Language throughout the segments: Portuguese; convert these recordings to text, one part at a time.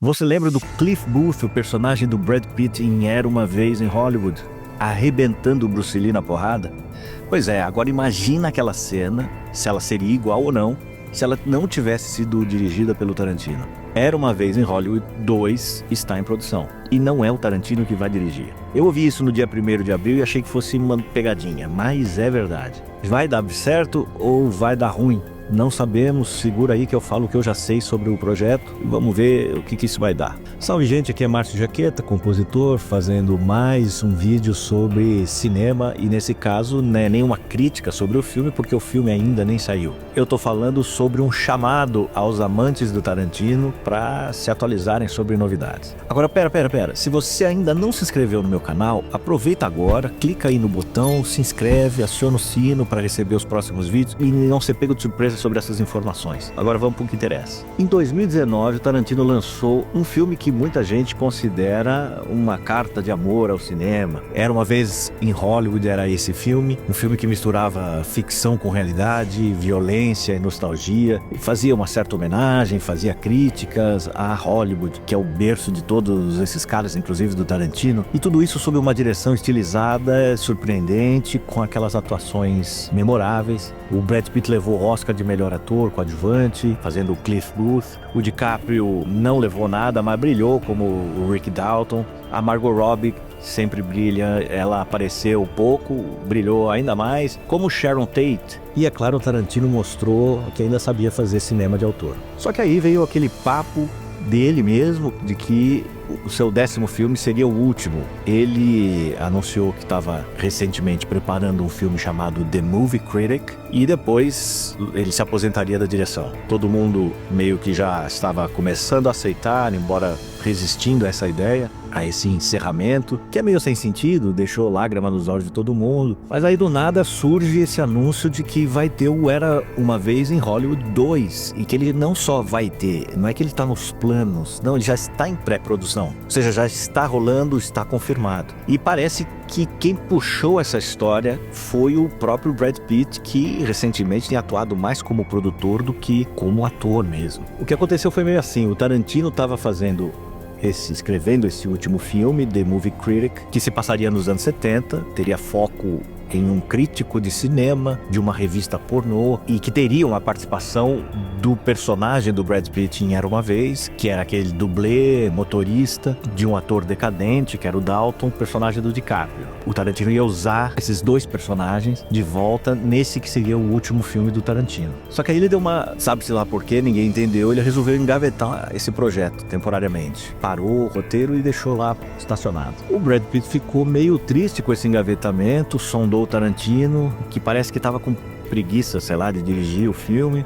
Você lembra do Cliff Booth, o personagem do Brad Pitt em Era Uma Vez em Hollywood, arrebentando o Bruce Lee na porrada? Pois é, agora imagina aquela cena, se ela seria igual ou não, se ela não tivesse sido dirigida pelo Tarantino. Era Uma Vez em Hollywood 2 está em produção, e não é o Tarantino que vai dirigir. Eu ouvi isso no dia 1º de abril e achei que fosse uma pegadinha, mas é verdade. Vai dar certo ou vai dar ruim? Não sabemos, segura aí que eu falo o que eu já sei sobre o projeto e vamos ver o que isso vai dar. Salve gente, aqui é Márcio Jaqueta, compositor, fazendo mais um vídeo sobre cinema e nesse caso não é nenhuma crítica sobre o filme porque o filme ainda nem saiu. Eu tô falando sobre um chamado aos amantes do Tarantino para se atualizarem sobre novidades. Agora pera, se você ainda não se inscreveu no meu canal, aproveita agora, clica aí no botão, se inscreve, aciona o sino para receber os próximos vídeos e não ser pego de surpresa sobre essas informações. Agora vamos para o que interessa. Em 2019, o Tarantino lançou um filme que muita gente considera uma carta de amor ao cinema. Era Uma Vez em Hollywood era esse filme, um filme que misturava ficção com realidade, violência e nostalgia, e fazia uma certa homenagem, fazia críticas a Hollywood, que é o berço de todos esses caras, inclusive do Tarantino, e tudo isso sob uma direção estilizada, surpreendente, com aquelas atuações memoráveis. O Brad Pitt levou o Oscar de melhor ator coadjuvante, fazendo o Cliff Booth. O DiCaprio não levou nada, mas brilhou como o Rick Dalton. A Margot Robbie sempre brilha, ela apareceu pouco, brilhou ainda mais, como Sharon Tate. E é claro, o Tarantino mostrou que ainda sabia fazer cinema de autor. Só que aí veio aquele papo dele mesmo, de que o seu 10º filme seria o último. Ele anunciou que estava recentemente preparando um filme chamado The Movie Critic e depois ele se aposentaria da direção. Todo mundo meio que já estava começando a aceitar, embora resistindo a essa ideia, a esse encerramento, que é meio sem sentido, deixou lágrima nos olhos de todo mundo. Mas aí do nada surge esse anúncio de que vai ter o Era Uma Vez em Hollywood 2, e que ele não só vai ter, não é que ele está nos planos, não, ele já está em pré-produção, ou seja, já está rolando, está confirmado. E parece que quem puxou essa história foi o próprio Brad Pitt, que recentemente tem atuado mais como produtor do que como ator mesmo. O que aconteceu foi meio assim, o Tarantino estava escrevendo esse último filme, The Movie Critic, que se passaria nos anos 70, teria foco em um crítico de cinema, de uma revista pornô, e que teria uma participação do personagem do Brad Pitt em Era Uma Vez, que era aquele dublê, motorista, de um ator decadente, que era o Dalton, personagem do DiCaprio. O Tarantino ia usar esses dois personagens de volta nesse que seria o último filme do Tarantino. Só que aí ele deu uma, sabe-se lá por quê, ninguém entendeu, ele resolveu engavetar esse projeto temporariamente. Parou o roteiro e deixou lá estacionado. O Brad Pitt ficou meio triste com esse engavetamento, sondou o Tarantino, que parece que estava com preguiça, sei lá, de dirigir o filme,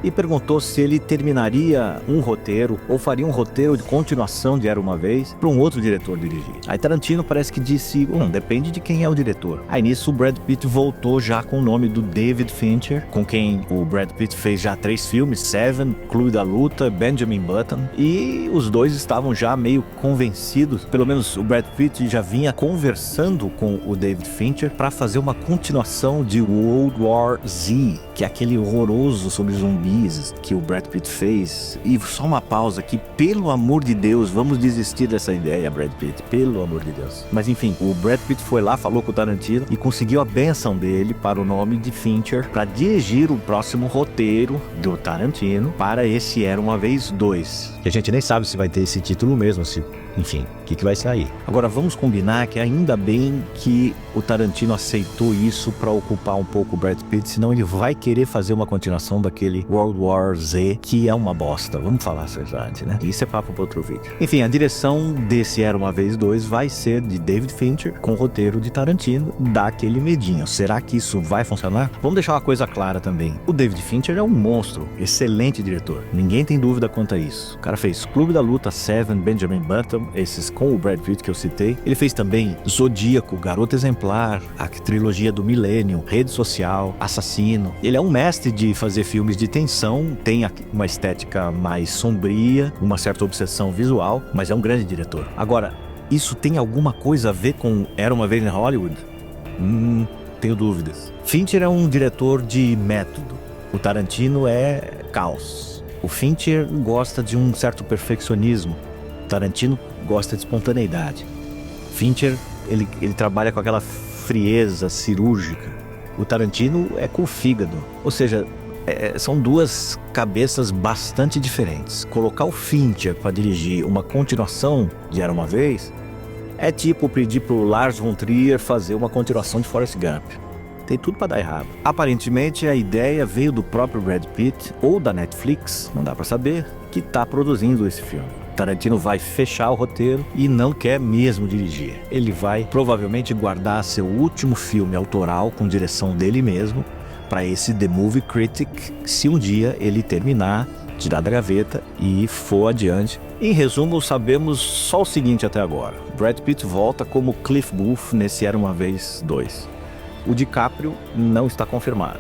e perguntou se ele terminaria um roteiro ou faria um roteiro de continuação de Era Uma Vez para um outro diretor dirigir. Aí Tarantino parece que disse, depende de quem é o diretor. Aí nisso o Brad Pitt voltou já com o nome do David Fincher, com quem o Brad Pitt fez já 3 filmes, Seven, Clube da Luta, Benjamin Button, e os dois estavam já meio convencidos, pelo menos o Brad Pitt já vinha conversando com o David Fincher para fazer uma continuação de World War Z, que é aquele horroroso sobre zumbis que o Brad Pitt fez. E só uma pausa aqui, pelo amor de Deus, vamos desistir dessa ideia, Brad Pitt, pelo amor de Deus. Mas enfim, o Brad Pitt foi lá, falou com o Tarantino e conseguiu a benção dele para o nome de Fincher para dirigir o próximo roteiro do Tarantino para esse Era Uma Vez 2, que a gente nem sabe se vai ter esse título mesmo, enfim, o que vai sair. Agora vamos combinar que ainda bem que o Tarantino aceitou isso para ocupar um pouco o Brad Pitt, senão ele vai querer fazer uma continuação daquele World War Z, que é uma bosta, vamos falar a verdade, né? Isso é papo para outro vídeo. Enfim, a direção desse Era Uma Vez 2 vai ser de David Fincher, com roteiro de Tarantino, dá aquele medinho. Será que isso vai funcionar? Vamos deixar uma coisa clara também. O David Fincher é um monstro, excelente diretor. Ninguém tem dúvida quanto a isso. O cara fez Clube da Luta, Seven, Benjamin Button, esses com o Brad Pitt que eu citei. Ele fez também Zodíaco, Garota Exemplar, a trilogia do Milênio, Rede Social, Assassino. Ele é um mestre de fazer filmes de tensão, tem uma estética mais sombria, uma certa obsessão visual, mas é um grande diretor. Agora, isso tem alguma coisa a ver com Era Uma Vez em Hollywood? Tenho dúvidas. Fincher é um diretor de método. O Tarantino é caos. O Fincher gosta de um certo perfeccionismo. Tarantino gosta de espontaneidade. Fincher, ele trabalha com aquela frieza cirúrgica. O Tarantino é com o fígado. Ou seja, são duas cabeças bastante diferentes. Colocar o Fincher para dirigir uma continuação de Era Uma Vez é tipo pedir pro Lars von Trier fazer uma continuação de Forrest Gump. Tem tudo para dar errado. Aparentemente a ideia veio do próprio Brad Pitt ou da Netflix, não dá para saber, que está produzindo esse filme. Tarantino vai fechar o roteiro e não quer mesmo dirigir. Ele vai provavelmente guardar seu último filme autoral com direção dele mesmo para esse The Movie Critic, se um dia ele terminar, tirar da gaveta e for adiante. Em resumo, sabemos só o seguinte até agora. Brad Pitt volta como Cliff Booth nesse Era Uma Vez 2. O DiCaprio não está confirmado.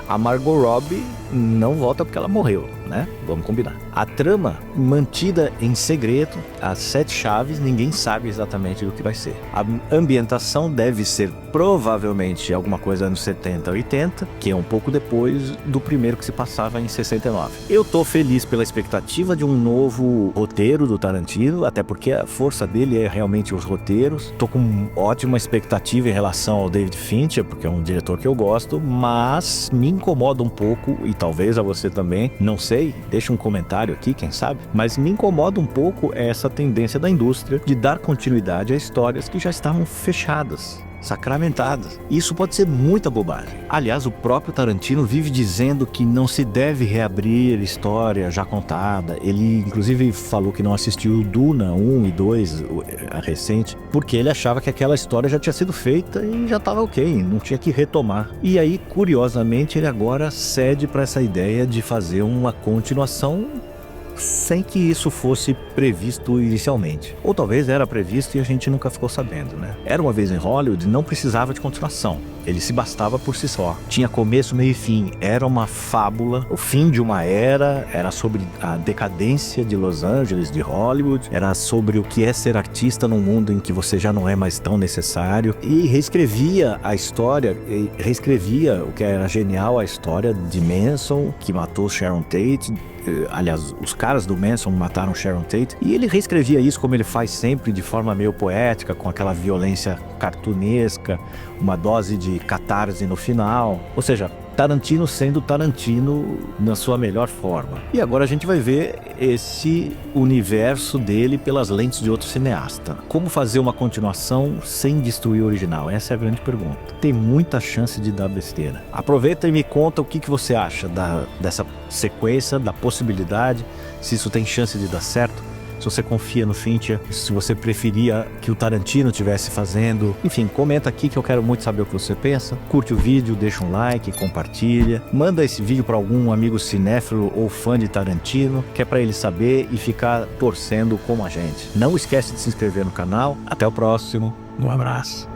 A Margot Robbie não volta porque ela morreu, né? Vamos combinar. A trama mantida em segredo, as 7 chaves, ninguém sabe exatamente do que vai ser. A ambientação deve ser provavelmente alguma coisa anos 70, 80, que é um pouco depois do primeiro que se passava em 69. Eu tô feliz pela expectativa de um novo roteiro do Tarantino, até porque a força dele é realmente os roteiros. Tô com ótima expectativa em relação ao David Fincher, porque é um diretor que eu gosto, mas me incomoda um pouco, e talvez a você também, não sei, deixa um comentário aqui, quem sabe, mas me incomoda um pouco essa tendência da indústria de dar continuidade a histórias que já estavam fechadas, sacramentadas. Isso pode ser muita bobagem. Aliás, o próprio Tarantino vive dizendo que não se deve reabrir história já contada. Ele inclusive falou que não assistiu Duna 1 e 2, a recente, porque ele achava que aquela história já tinha sido feita e já estava ok, não tinha que retomar. E aí, curiosamente, ele agora cede para essa ideia de fazer uma continuação sem que isso fosse previsto inicialmente. Ou talvez era previsto e a gente nunca ficou sabendo, né? Era Uma Vez em Hollywood, não precisava de continuação. Ele se bastava por si só. Tinha começo, meio e fim. Era uma fábula. O fim de uma era. Era sobre a decadência de Los Angeles, de Hollywood. Era sobre o que é ser artista num mundo em que você já não é mais tão necessário. E reescrevia a história. Reescrevia o que era genial, a história de Manson, que matou Sharon Tate. Aliás, os caras do Manson mataram Sharon Tate. E ele reescrevia isso como ele faz sempre, de forma meio poética, com aquela violência cartunesca, uma dose de catarse no final. Ou seja, Tarantino sendo Tarantino na sua melhor forma. E agora a gente vai ver esse universo dele pelas lentes de outro cineasta. Como fazer uma continuação sem destruir o original? Essa é a grande pergunta. Tem muita chance de dar besteira. Aproveita e me conta o que você acha dessa sequência, da possibilidade, se isso tem chance de dar certo. Se você confia no Fincher, se você preferia que o Tarantino estivesse fazendo. Enfim, comenta aqui que eu quero muito saber o que você pensa. Curte o vídeo, deixa um like, compartilha. Manda esse vídeo para algum amigo cinéfilo ou fã de Tarantino, que é para ele saber e ficar torcendo como a gente. Não esquece de se inscrever no canal. Até o próximo. Um abraço.